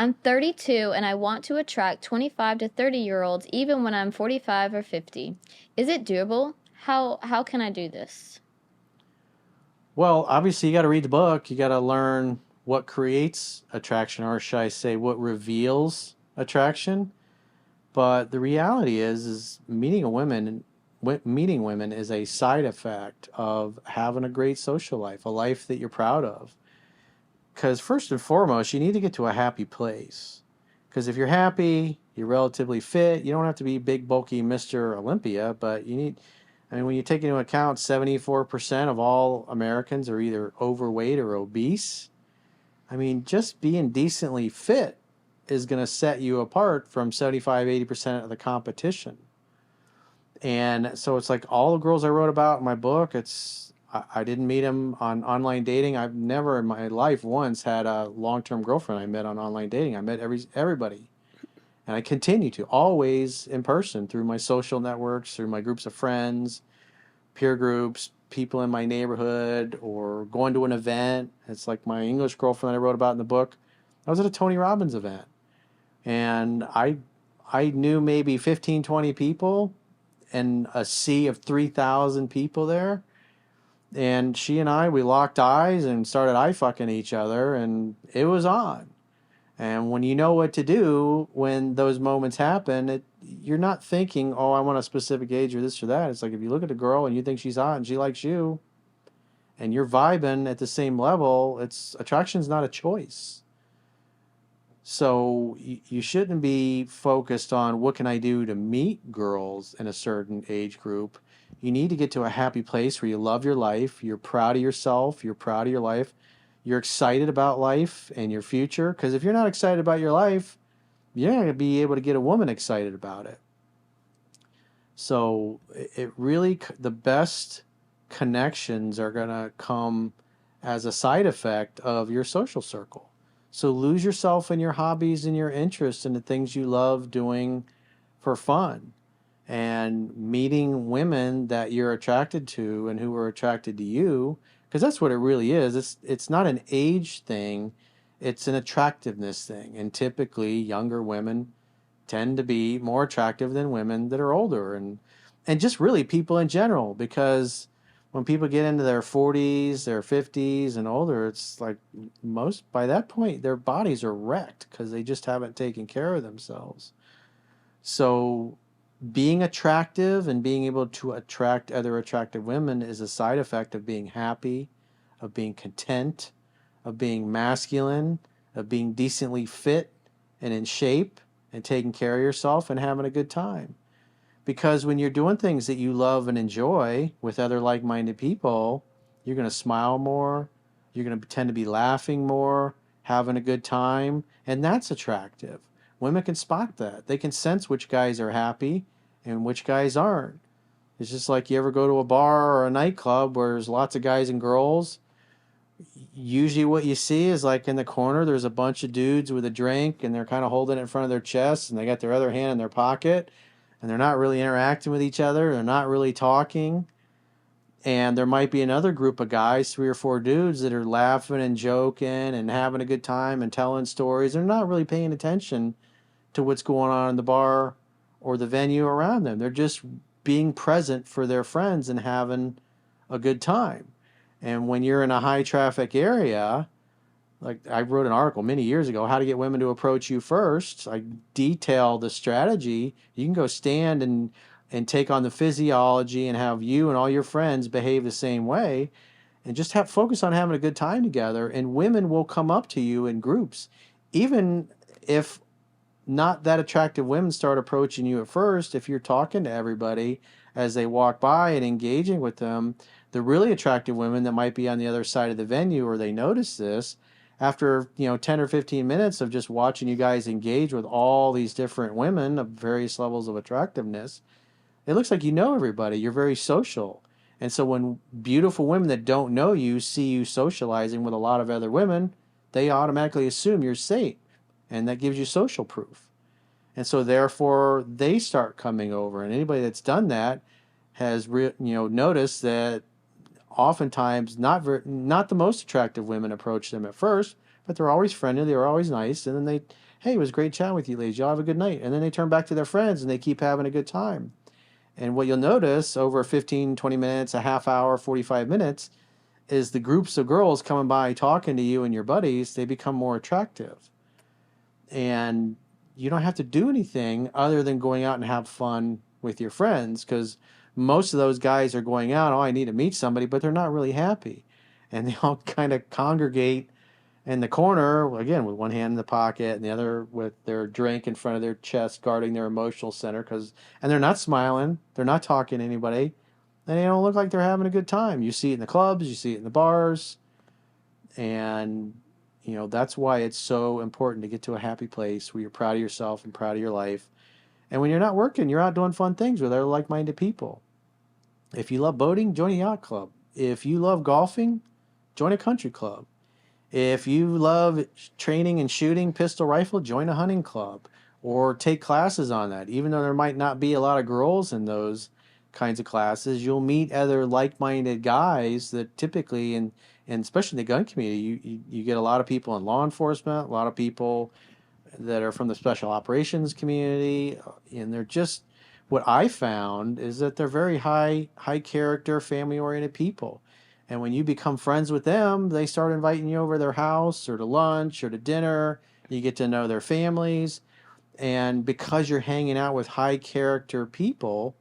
I'm 32 and I want to attract 25 to 30-year-olds even when I'm 45 or 50. Is it doable? How can I do this? Well, obviously, you got to read the book. You got to learn what creates attraction, or should I say, what reveals attraction. But the reality is meeting women is a side effect of having a great social life, a life that you're proud of. Because first and foremost, you need to get to a happy place. Because if you're happy, you're relatively fit. You don't have to be big, bulky Mr. Olympia, but you need. I mean, when you take into account 74% of all Americans are either overweight or obese, I mean, just being decently fit is going to set you apart from 75-80% of the competition. And so it's like all the girls I wrote about in my book, I didn't meet them on online dating. I've never in my life once had a long-term girlfriend I met on online dating. I met everybody. And I continue to always in person through my social networks, through my groups of friends, peer groups, people in my neighborhood, or going to an event. It's like my English girlfriend that I wrote about in the book. I was at a Tony Robbins event, and I knew maybe 15, 20 people and a sea of 3,000 people there. And she and we locked eyes and started eye fucking each other, and it was on. And when you know what to do when those moments happen, you're not thinking, oh, I want a specific age or this or that. It's like if you look at a girl and you think she's hot and she likes you and you're vibing at the same level, attraction's not a choice. So you shouldn't be focused on what can I do to meet girls in a certain age group. You need to get to a happy place where you love your life, you're proud of yourself, you're proud of your life, you're excited about life and your future. Because if you're not excited about your life, you're not going to be able to get a woman excited about it. So it really, the best connections are going to come as a side effect of your social circle. So lose yourself in your hobbies and your interests and the things you love doing for fun, and meeting women that you're attracted to and who are attracted to you, because that's what it really is. It's not an age thing, it's an attractiveness thing. And typically younger women tend to be more attractive than women that are older, and just really people in general, because when people get into their 40s, their 50s and older, it's like most by that point their bodies are wrecked because they just haven't taken care of themselves. So being attractive and being able to attract other attractive women is a side effect of being happy, of being content, of being masculine, of being decently fit and in shape and taking care of yourself and having a good time. Because when you're doing things that you love and enjoy with other like minded people, you're going to smile more, you're going to tend to be laughing more, having a good time, and that's attractive. Women can spot that. They can sense which guys are happy and which guys aren't. It's just like you ever go to a bar or a nightclub where there's lots of guys and girls. Usually, what you see is like in the corner, there's a bunch of dudes with a drink and they're kind of holding it in front of their chest and they got their other hand in their pocket and they're not really interacting with each other. They're not really talking. And there might be another group of guys, three or four dudes, that are laughing and joking and having a good time and telling stories. They're not really paying attention to what's going on in the bar or the venue around them. They're just being present for their friends and having a good time. And when you're in a high traffic area, like I wrote an article many years ago, how to get women to approach you first. I detail the strategy. You can go stand and take on the physiology and have you and all your friends behave the same way and just have focus on having a good time together. And women will come up to you in groups. Even if not that attractive women start approaching you at first, if you're talking to everybody as they walk by and engaging with them, the really attractive women that might be on the other side of the venue, or they notice this, after 10 or 15 minutes of just watching you guys engage with all these different women of various levels of attractiveness, it looks like you know everybody. You're very social. And so when beautiful women that don't know you see you socializing with a lot of other women, they automatically assume you're safe. And that gives you social proof. And so therefore they start coming over. And anybody that's done that has noticed that oftentimes not the most attractive women approach them at first, but they're always friendly, they're always nice, and then hey, it was great chatting with you ladies, y'all have a good night. And then they turn back to their friends and they keep having a good time. And what you'll notice over 15, 20 minutes, a half hour, 45 minutes, is the groups of girls coming by talking to you and your buddies, they become more attractive. And you don't have to do anything other than going out and have fun with your friends, because most of those guys are going out, oh, I need to meet somebody, but they're not really happy. And they all kind of congregate in the corner, again, with one hand in the pocket and the other with their drink in front of their chest, guarding their emotional center. And they're not smiling, they're not talking to anybody, and they don't look like they're having a good time. You see it in the clubs, you see it in the bars, and that's why it's so important to get to a happy place where you're proud of yourself and proud of your life. And when you're not working, you're out doing fun things with other like-minded people. If you love boating, join a yacht club. If you love golfing, join a country club. If you love training and shooting pistol rifle, join a hunting club or take classes on that. Even though there might not be a lot of girls in those kinds of classes, you'll meet other like-minded guys that typically, and especially in the gun community, you get a lot of people in law enforcement, a lot of people that are from the special operations community, and they're just, what I found is that they're very high character, family oriented people. And when you become friends with them, they start inviting you over to their house or to lunch or to dinner. You get to know their families. And because you're hanging out with high character people,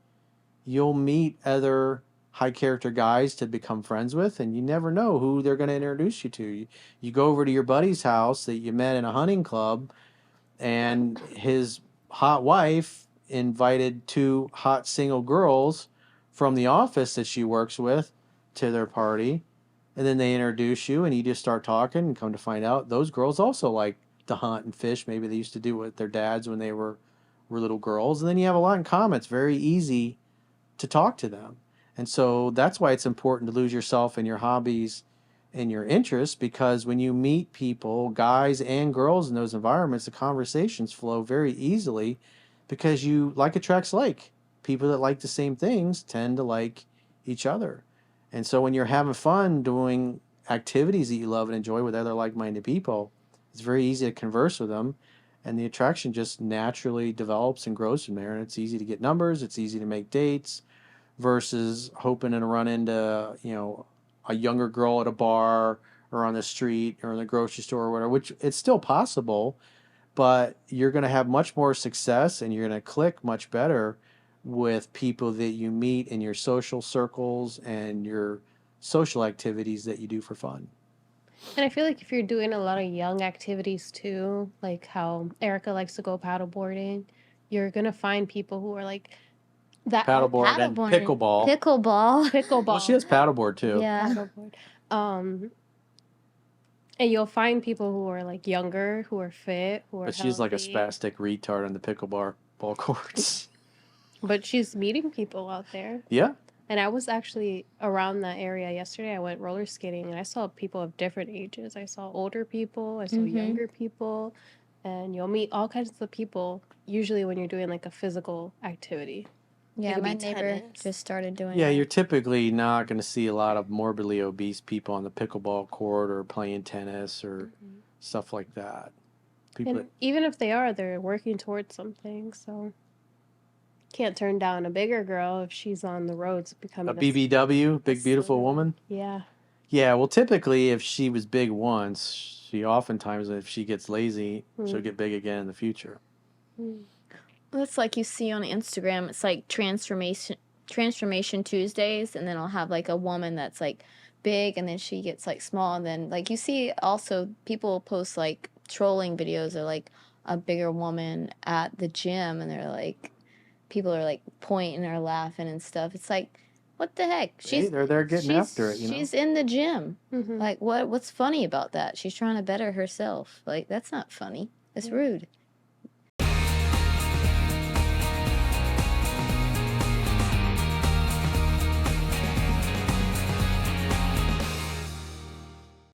you'll meet other high character guys to become friends with, and you never know who they're going to introduce you to. You go over to your buddy's house that you met in a hunting club, and his hot wife invited two hot single girls from the office that she works with to their party. And then they introduce you, and you just start talking, and come to find out those girls also like to hunt and fish. Maybe they used to do it with their dads when they were little girls. And then you have a lot in common. It's very easy to talk to them. And so that's why it's important to lose yourself in your hobbies and your interests, because when you meet people, guys and girls, in those environments, the conversations flow very easily, because you like attracts like. People that like the same things tend to like each other. And so when you're having fun doing activities that you love and enjoy with other like-minded people, it's very easy to converse with them, and the attraction just naturally develops and grows from there. And it's easy to get numbers, it's easy to make dates, versus hoping to run into, a younger girl at a bar or on the street or in the grocery store or whatever, which it's still possible, but you're going to have much more success and you're going to click much better with people that you meet in your social circles and your social activities that you do for fun. And I feel like if you're doing a lot of young activities too, like how Erica likes to go paddleboarding, you're gonna find people who are like that Paddleboard and Paddleboarding. pickleball. Pickleball. Well, she has pickleball paddleboard too. Yeah. paddleboard. And you'll find people who are like younger, who are fit, who are But she's like a healthy. spastic retard on the pickleball ball courts. But she's meeting people out there. Yeah. And I was actually around that area yesterday. I went roller skating and I saw people of different ages. I saw older people, I saw younger people, and you'll meet all kinds of people usually when you're doing like a physical activity. Yeah, could my be neighbor tennis. just started doing Yeah, that. you're typically not going to see a lot of morbidly obese people on the pickleball court or playing tennis or stuff like that. People And even if they are, they're working towards something. So can't turn down a bigger girl if she's on the roads becoming a BBW, big beautiful slim. woman. Yeah. Yeah, well, typically if she was big once, she oftentimes, if she gets lazy, she'll get big again in the future. That's like you see on Instagram. It's like transformation Tuesdays, and then I'll have like a woman that's like big, and then she gets like small, and then like you see also people post like trolling videos of like a bigger woman at the gym, and they're like, people are like pointing or laughing and stuff. It's like, what the heck? They're there getting after it, She's in the gym. Mm-hmm. Like, what's funny about that? She's trying to better herself. Like, that's not funny. It's rude.